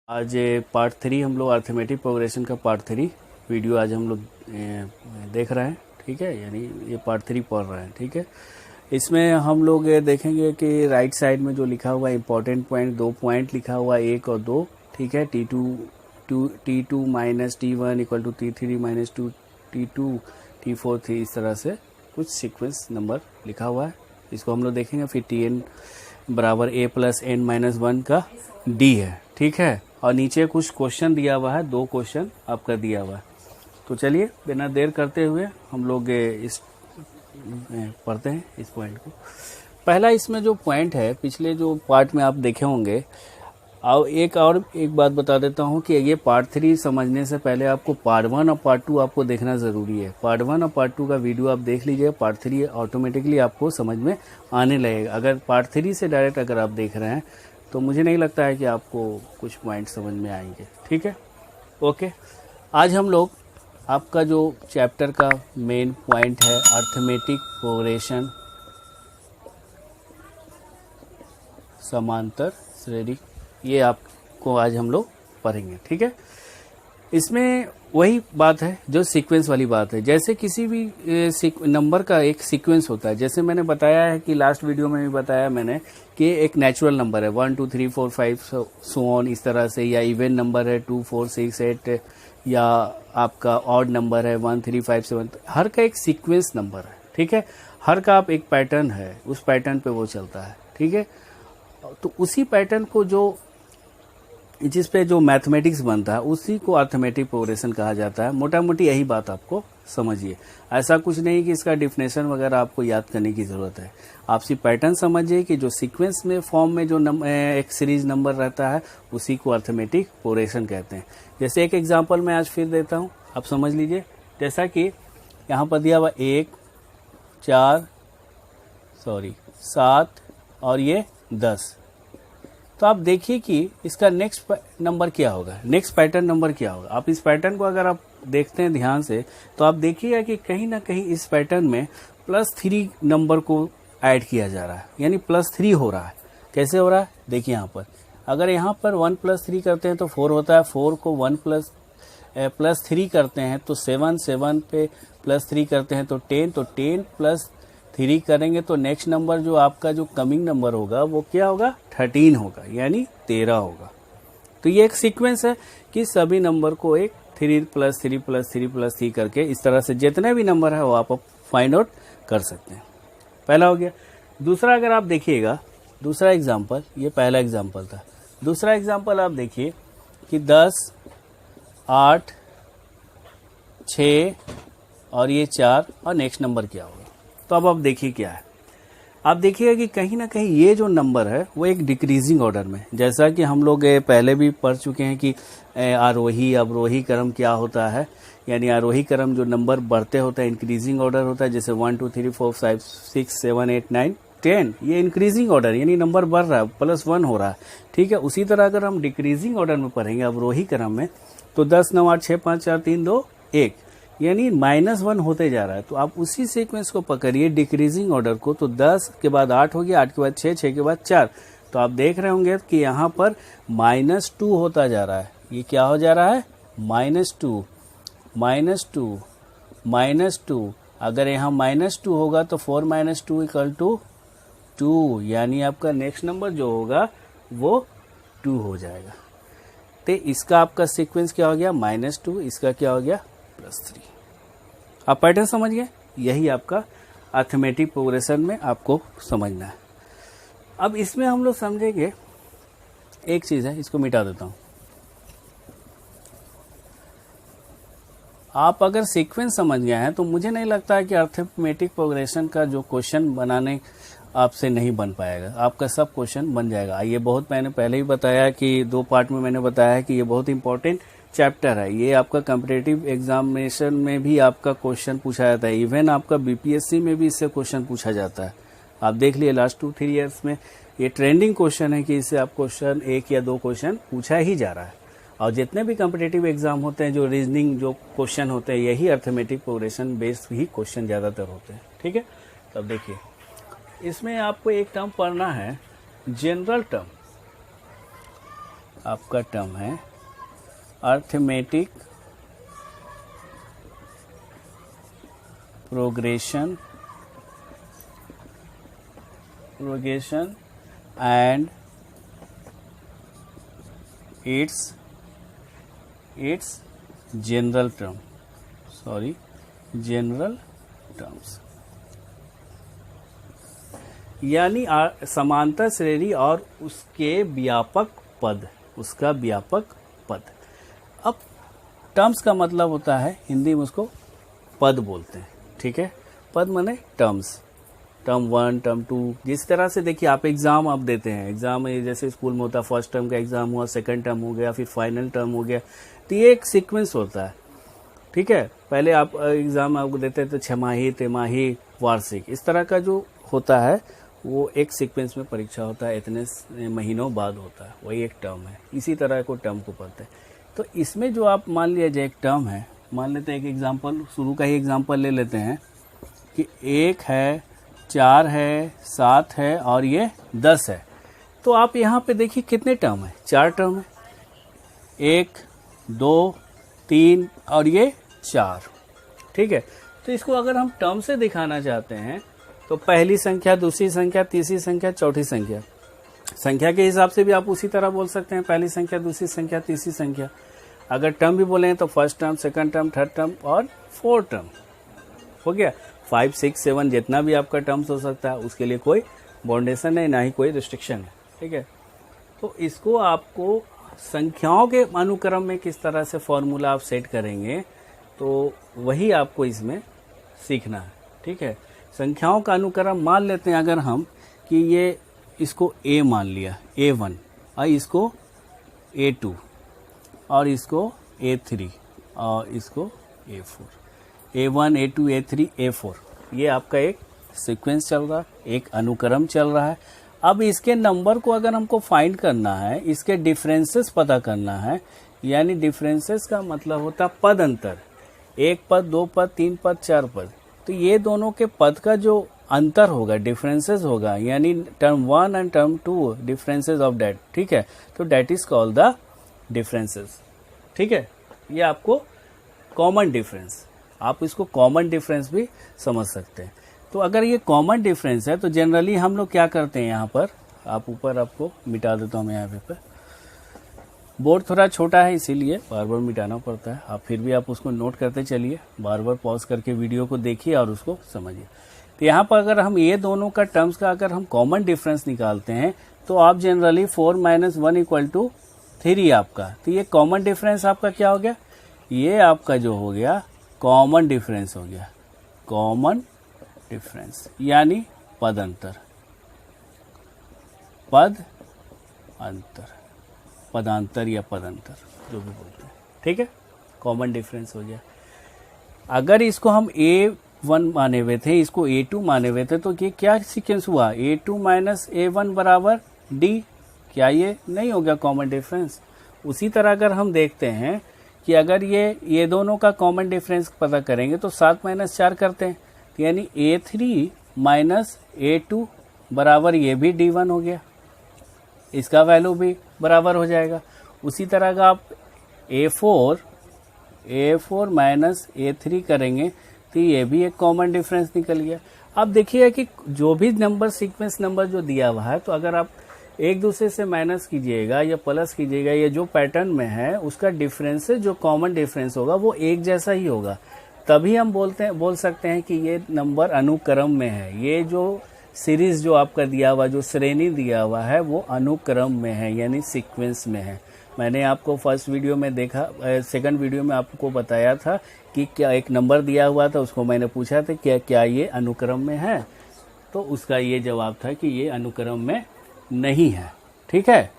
आज पार्ट 3 हम लोग अर्थमेटिक प्रोग्रेशन का पार्ट 3 वीडियो आज हम लोग देख रहे हैं। ठीक है, यानी ये पार्ट 3 पढ़ रहे हैं। ठीक है, इसमें हम लोग देखेंगे कि राइट साइड में जो लिखा हुआ इंपॉर्टेंट पॉइंट, 2 पॉइंट लिखा हुआ 1 और 2। ठीक है, T2 minus T1 equal to T3 minus T2 T4 3, इस तरह से कुछ सीक्वेंस नंबर लिखा हुआ है। इसको हम लोग देखेंगे। फिर Tn बराबर a प्लस n माइनस 1 का d है। ठीक है, और नीचे कुछ क्वेश्चन दिया हुआ है, 2 क्वेश्चन आपका दिया हुआ है। तो चलिए बिना देर करते हुए हम लोग इस पढ़ते हैं इस पॉइंट को। पहला इसमें जो पॉइंट है, पिछले जो पार्ट में आप देखे होंगे, और एक बात बता देता हूं कि ये पार्ट 3 समझने से पहले आपको पार्ट 1 और पार्ट 2 आपको देखना ज़रूरी है। पार्ट 1 और पार्ट 2 का वीडियो आप देख लीजिए, पार्ट 3 ऑटोमेटिकली आपको समझ में आने लगेगा। अगर पार्ट 3 से डायरेक्ट अगर आप देख रहे हैं तो मुझे नहीं लगता है कि आपको कुछ पॉइंट समझ में आएंगे। ठीक है, ओके। आज हम लोग आपका जो चैप्टर का मेन पॉइंट है अर्थमेटिक प्रोग्रेशन, समांतर श्रेणी, ये आपको आज हम लोग पढ़ेंगे। ठीक है, इसमें वही बात है जो सीक्वेंस वाली बात है। जैसे किसी भी नंबर का एक सीक्वेंस होता है, जैसे मैंने बताया है कि लास्ट वीडियो में भी बताया मैंने कि एक नेचुरल नंबर है 1 2 3 4 5 सो ऑन, इस तरह से, या इवन नंबर है 2 4 6 8, या आपका ऑड नंबर है 1 3 5 7। हर का एक सीक्वेंस नंबर है। ठीक है, हर का आप एक पैटर्न है, उस पैटर्न पे वो चलता है। ठीक है, तो उसी पैटर्न को जिस पे जो मैथमेटिक्स बनता है उसी को अर्थमेटिक प्रोग्रेशन कहा जाता है। मोटा मोटी यही बात आपको समझिए। ऐसा कुछ नहीं कि इसका डिफिनेशन वगैरह आपको याद करने की जरूरत है। आप सिर्फ पैटर्न समझिए कि जो सीक्वेंस में फॉर्म में जो एक सीरीज नंबर रहता है उसी को अर्थमेटिक प्रोग्रेशन कहते हैं। जैसे एक एग्जांपल मैं आज फिर देता हूँ, आप समझ लीजिए। जैसा कि यहाँ पर दिया हुआ 7 और ये 10। तो आप देखिए कि इसका नेक्स्ट नंबर क्या होगा, नेक्स्ट पैटर्न नंबर क्या होगा। आप इस पैटर्न को अगर आप देखते हैं ध्यान से तो आप देखिएगा कि कहीं ना कहीं इस पैटर्न में +3 नंबर को ऐड किया जा रहा है, यानी +3 हो रहा है। कैसे हो रहा है देखिए यहाँ पर। अगर यहाँ पर 1 + 3 करते हैं तो 4 होता है, 4 को 1 + 3 करते हैं तो 7, 7 पे +3 करते हैं तो 10, तो 10 + 3 करेंगे तो नेक्स्ट नंबर जो आपका जो कमिंग नंबर होगा वो क्या होगा, 13 होगा, यानी 13 होगा। तो ये एक सीक्वेंस है कि सभी नंबर को एक 3 + 3 + 3 + 3 करके इस तरह से जितने भी नंबर है वो आप फाइंड आउट कर सकते हैं। पहला हो गया। दूसरा अगर आप देखिएगा, दूसरा एग्जाम्पल, ये पहला एग्जाम्पल था। दूसरा एग्जाम्पल आप देखिए कि 10 8 6 और ये 4, और नेक्स्ट नंबर क्या होगा। तो अब आप देखिए क्या है। आप देखिए कि कहीं ना कहीं ये जो नंबर है वो एक डिक्रीजिंग ऑर्डर में, जैसा कि हम लोग पहले भी पढ़ चुके हैं कि आरोही अवरोही क्रम क्या होता है। यानी आरोही क्रम जो नंबर बढ़ते होता है इंक्रीजिंग ऑर्डर होता है। जैसे 1 2 3 4 5 6 7 8 9 10, ये इंक्रीजिंग ऑर्डर, यानी नंबर बढ़ रहा है, +1 हो रहा है। ठीक है, उसी तरह अगर हम डिक्रीजिंग ऑर्डर में पढ़ेंगे अवरोही क्रम में तो 10 9 8 6 5 4 3 2 1, यानी -1 होते जा रहा है। तो आप उसी सीक्वेंस को पकड़िए डिक्रीजिंग ऑर्डर को, तो 10 के बाद 8 हो गया, 8 के बाद 6, 6 के बाद 4। तो आप देख रहे होंगे कि यहाँ पर -2 होता जा रहा है। ये क्या हो जा रहा है, -2 -2। अगर यहाँ -2 होगा तो 4 - 2 = 2, यानी आपका नेक्स्ट नंबर जो होगा वो 2 हो जाएगा। तो इसका आपका सीक्वेंस क्या हो गया, -2, इसका क्या हो गया, +3। आप पैटर्न समझ गए। यही आपका अर्थमेटिक प्रोग्रेशन में आपको समझना है। अब इसमें हम लोग समझेंगे एक चीज है, इसको मिटा देता हूं। आप अगर सीक्वेंस समझ गए हैं तो मुझे नहीं लगता है कि अर्थमेटिक प्रोग्रेशन का जो क्वेश्चन बनाने आपसे नहीं बन पाएगा। आपका सब क्वेश्चन बन जाएगा। ये बहुत मैंने पहले ही बताया कि 2 पार्ट में मैंने बताया कि ये बहुत इंपॉर्टेंट चैप्टर है। ये आपका कॉम्पिटिटिव एग्जामिनेशन में भी आपका क्वेश्चन पूछा जाता है, इवन आपका बीपीएससी में भी इससे क्वेश्चन पूछा जाता है। आप देख लिए लास्ट 2-3 ईयर्स में ये ट्रेंडिंग क्वेश्चन है कि इससे आप क्वेश्चन 1 या 2 क्वेश्चन पूछा ही जा रहा है। और जितने भी कॉम्पिटिटिव एग्जाम होते हैं, जो रीजनिंग जो क्वेश्चन होते हैं, यही अर्थमेटिक प्रोग्रेशन बेस्ड ही क्वेश्चन ज्यादातर होते हैं। ठीक है, तब देखिए इसमें आपको एक टर्म पढ़ना है, जनरल टर्म। आपका टर्म है arithmetic progression and it's general terms, यानी समांतर श्रेणी और उसके व्यापक पद, उसका व्यापक पद। अब टर्म्स का मतलब होता है, हिंदी में उसको पद बोलते हैं, ठीक है। पद माने टर्म्स, टर्म 1, टर्म 2, जिस तरह से देखिए आप एग्जाम आप देते हैं, एग्जाम जैसे स्कूल में होता है, फर्स्ट टर्म का एग्जाम हुआ, सेकंड टर्म हो गया, फिर फाइनल टर्म हो गया, तो ये एक सीक्वेंस होता है, ठीक है। पहले आप एग्जाम आपको देते हैं तो छमाही, तिमाही, वार्षिक, इस तरह का जो होता है वो एक सीक्वेंस में परीक्षा होता है, इतने महीनों बाद होता है, वही एक टर्म है। इसी तरह को टर्म को पढ़ते हैं। तो इसमें जो आप मान लिया जाए एक टर्म है, मान लेते हैं एक एग्जाम्पल, शुरू का ही एग्जाम्पल ले लेते हैं कि 1 है, 4 है, 7 है और ये 10 है। तो आप यहाँ पे देखिए कितने टर्म है, 4 टर्म है, 1, 2, 3 और ये 4, ठीक है। तो इसको अगर हम टर्म से दिखाना चाहते हैं तो पहली संख्या, दूसरी संख्या, तीसरी संख्या, चौथी संख्या, संख्या के हिसाब से भी आप उसी तरह बोल सकते हैं, पहली संख्या, दूसरी संख्या, तीसरी संख्या। अगर टर्म भी बोले तो first term, second term, third term और फोर्थ टर्म, हो गया। 5, 6, 7 जितना भी आपका टर्म्स हो सकता है, उसके लिए कोई बाउंडेशन है, ना ही कोई रिस्ट्रिक्शन है, ठीक है। तो इसको आपको संख्याओं के अनुक्रम में किस तरह से फॉर्मूला आप सेट करेंगे, तो वही आपको इसमें सीखना है, ठीक है। संख्याओं का अनुक्रम मान लेते हैं अगर हम कि ये इसको A मान लिया, A1, और इसको A2 और इसको A3 और इसको A4, A1, A2, A3, A4, ये आपका एक सीक्वेंस चल रहा है, एक अनुक्रम चल रहा है। अब इसके नंबर को अगर हमको फाइंड करना है, इसके डिफरेंसेस पता करना है, यानी डिफरेंसेस का मतलब होता है पद अंतर, 1 पद, 2 पद, 3 पद, 4 पद। तो ये दोनों के पद का जो अंतर होगा, डिफरेंसेस होगा, यानी term 1 and term 2 differences of that, ठीक है। तो that is called the differences, ठीक है। ये आपको कॉमन डिफरेंस, आप इसको कॉमन डिफरेंस भी समझ सकते हैं। तो अगर ये कॉमन डिफरेंस है तो जनरली हम लोग क्या करते हैं, यहाँ पर आप ऊपर आपको मिटा देता हूँ मैं, यहाँ पे बोर्ड थोड़ा छोटा है इसीलिए बार बार मिटाना पड़ता है। आप फिर भी आप उसको नोट करते चलिए, बार बार पॉज करके वीडियो को देखिए और उसको समझिए। तो यहाँ पर अगर हम ये दोनों का टर्म्स का अगर हम कॉमन डिफरेंस निकालते हैं तो आप जनरली 4 - 1 = 3 आपका। तो ये कॉमन डिफरेंस आपका क्या हो गया, ये आपका जो हो गया कॉमन डिफरेंस हो गया, कॉमन डिफरेंस यानी पद अंतर, पद अंतर, पदांतर या पदंतर जो भी बोलते हैं, ठीक है। कॉमन डिफरेंस हो गया। अगर इसको हम A1 माने हुए थे, इसको A2 माने हुए थे, तो ये क्या सीक्वेंस हुआ, A2 - A1 = D, क्या ये नहीं हो गया कॉमन डिफरेंस। उसी तरह अगर हम देखते हैं कि अगर ये दोनों का कॉमन डिफरेंस पता करेंगे तो 7 - 4 करते हैं, तो यानी A3 - A2 बराबर ये भी D1 हो गया, इसका वैल्यू भी बराबर हो जाएगा। उसी तरह का आप A4 - A3 करेंगे तो ये भी एक कॉमन डिफरेंस निकल गया। अब देखिए कि जो भी नंबर सीक्वेंस नंबर जो दिया हुआ है, तो अगर आप एक दूसरे से माइनस कीजिएगा या प्लस कीजिएगा, ये जो पैटर्न में है उसका डिफरेंस जो कॉमन डिफरेंस होगा वो एक जैसा ही होगा, तभी हम बोल सकते हैं कि ये नंबर अनुक्रम में है। ये जो सीरीज जो आपका दिया हुआ, जो श्रेणी दिया हुआ है, वो अनुक्रम में है, यानी सीक्वेंस में है। मैंने आपको फर्स्ट वीडियो में देखा, सेकंड वीडियो में आपको बताया था कि क्या एक नंबर दिया हुआ था, उसको मैंने पूछा था क्या ये अनुक्रम में है, तो उसका ये जवाब था कि ये अनुक्रम में नहीं है, ठीक है।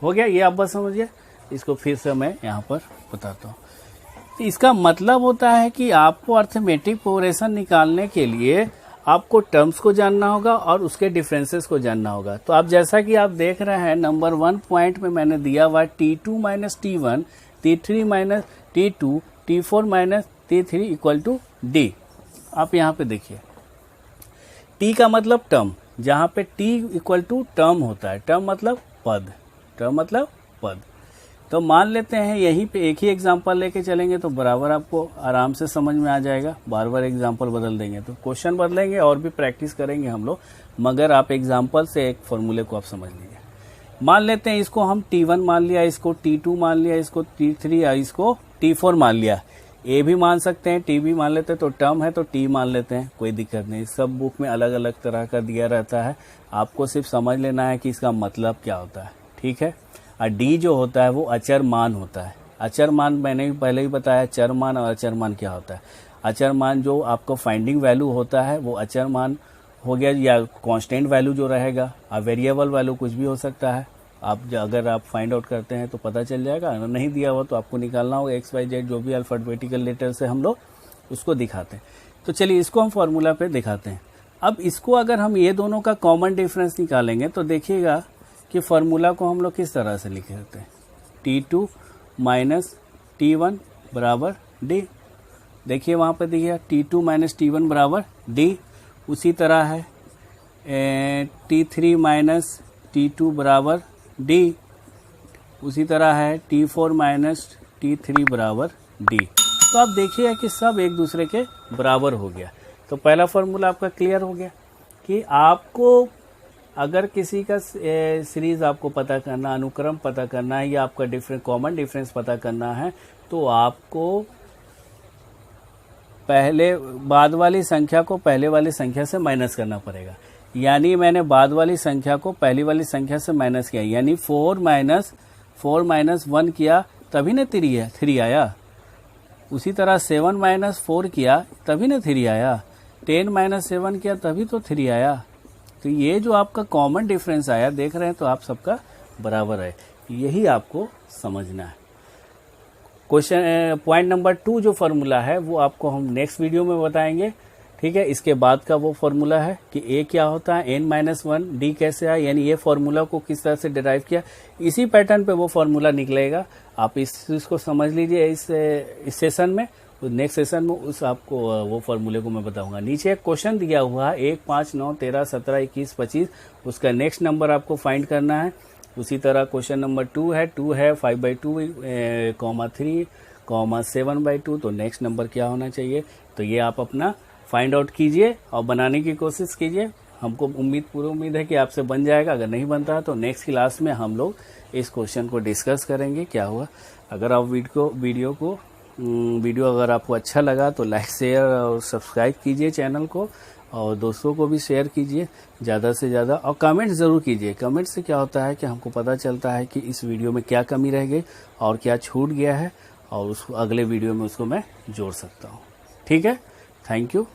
हो गया, ये आप बस समझिए। इसको फिर से मैं यहाँ पर बताता हूँ। तो इसका मतलब होता है कि आपको अर्थमेटिक प्रोग्रेशन निकालने के लिए आपको टर्म्स को जानना होगा और उसके डिफरेंसेस को जानना होगा। तो आप जैसा कि आप देख रहे हैं, नंबर 1 पॉइंट में मैंने दिया हुआ T2 - T1, T3 - T2, T4 - T3 = D। आप यहाँ पे देखिए, T का मतलब टर्म, जहाँ पे T = टर्म होता है, टर्म मतलब पद, टर्म मतलब पद। तो मान लेते हैं यहीं पे एक ही एग्जांपल लेके चलेंगे तो बराबर आपको आराम से समझ में आ जाएगा। बार बार एग्जांपल बदल देंगे तो क्वेश्चन बदलेंगे और भी प्रैक्टिस करेंगे हम लोग, मगर आप एग्जांपल से एक फॉर्मूले को आप समझ लीजिए। मान लेते हैं इसको हम T1 मान लिया, इसको T2 मान लिया, इसको T3 या इसको T4 मान लिया। ए भी मान सकते हैं, टी भी मान लेते हैं, तो टर्म है तो टी मान लेते हैं, कोई दिक्कत नहीं। सब बुक में अलग अलग तरह का दिया रहता है, आपको सिर्फ समझ लेना है कि इसका मतलब क्या होता है, ठीक है। और डी जो होता है वो अचर मान होता है। अचर मान मैंने पहले ही बताया, चर मान और अचर मान क्या होता है। अचर मान जो आपको फाइंडिंग वैल्यू होता है वो अचर मान हो गया, या कांस्टेंट वैल्यू जो रहेगा, और वेरिएबल वैल्यू कुछ भी हो सकता है। अगर आप फाइंड आउट करते हैं तो पता चल जाएगा, नहीं दिया हुआ तो आपको निकालना होगा। एक्स वाई जेड जो भी अल्फाबेटिकल लेटर से हम लोग उसको दिखाते हैं। तो चलिए इसको हम फॉर्मूला पे दिखाते हैं। अब इसको अगर हम ये दोनों का कॉमन डिफरेंस निकालेंगे तो देखिएगा कि फार्मूला को हम लोग किस तरह से लिखे होते हैं। T2 माइनस T1 बराबर D। देखिए वहाँ पर देखिए T2 माइनस T1 बराबर D। उसी तरह है T3 माइनस T2 बराबर D। उसी तरह है T4 माइनस T3 बराबर D। तो आप देखिए कि सब एक दूसरे के बराबर हो गया। तो पहला फॉर्मूला आपका क्लियर हो गया कि आपको अगर किसी का सीरीज आपको पता करना, अनुक्रम पता करना है, या आपका कॉमन डिफरेंस पता करना है, तो आपको पहले बाद वाली संख्या को पहले वाली संख्या से माइनस करना पड़ेगा। यानी मैंने बाद वाली संख्या को पहली वाली संख्या से माइनस किया, यानी 4 माइनस 1 किया तभी ना 3 आया। उसी तरह 7 माइनस 4 किया तभी ना 3 आया। 10 माइनस 7 किया तभी तो 3 आया। तो ये जो आपका कॉमन डिफरेंस आया, देख रहे हैं, तो आप सबका बराबर है, यही आपको समझना है। क्वेश्चन पॉइंट नंबर 2 जो फॉर्मूला है वो आपको हम नेक्स्ट वीडियो में बताएंगे, ठीक है। इसके बाद का वो फॉर्मूला है कि ए क्या होता है, n-1 डी कैसे आया, यानी ये फॉर्मूला को किस तरह से डिराइव किया, इसी पैटर्न पे वो फॉर्मूला निकलेगा। आप इसको समझ लीजिए इस सेशन में। नेक्स्ट सेशन में उस आपको वो फॉर्मूले को मैं बताऊंगा। नीचे एक क्वेश्चन दिया हुआ है 1, 5, 9, 13, 17, 21, 25, उसका नेक्स्ट नंबर आपको फाइंड करना है। उसी तरह क्वेश्चन नंबर 2 है 5/2, 3, 7/2, तो नेक्स्ट नंबर क्या होना चाहिए। तो ये आप अपना फाइंड आउट कीजिए और बनाने की कोशिश कीजिए। हमको पूरी उम्मीद है कि आपसे बन जाएगा। अगर नहीं बनता है तो नेक्स्ट क्लास में हम लोग इस क्वेश्चन को डिस्कस करेंगे क्या हुआ। अगर आप वीडियो अगर आपको अच्छा लगा तो लाइक, शेयर और सब्सक्राइब कीजिए चैनल को, और दोस्तों को भी शेयर कीजिए ज़्यादा से ज़्यादा, और कमेंट ज़रूर कीजिए। कमेंट से क्या होता है कि हमको पता चलता है कि इस वीडियो में क्या कमी रह गई और क्या छूट गया है, और उसको अगले वीडियो में उसको मैं जोड़ सकता हूँ, ठीक है। Thank you.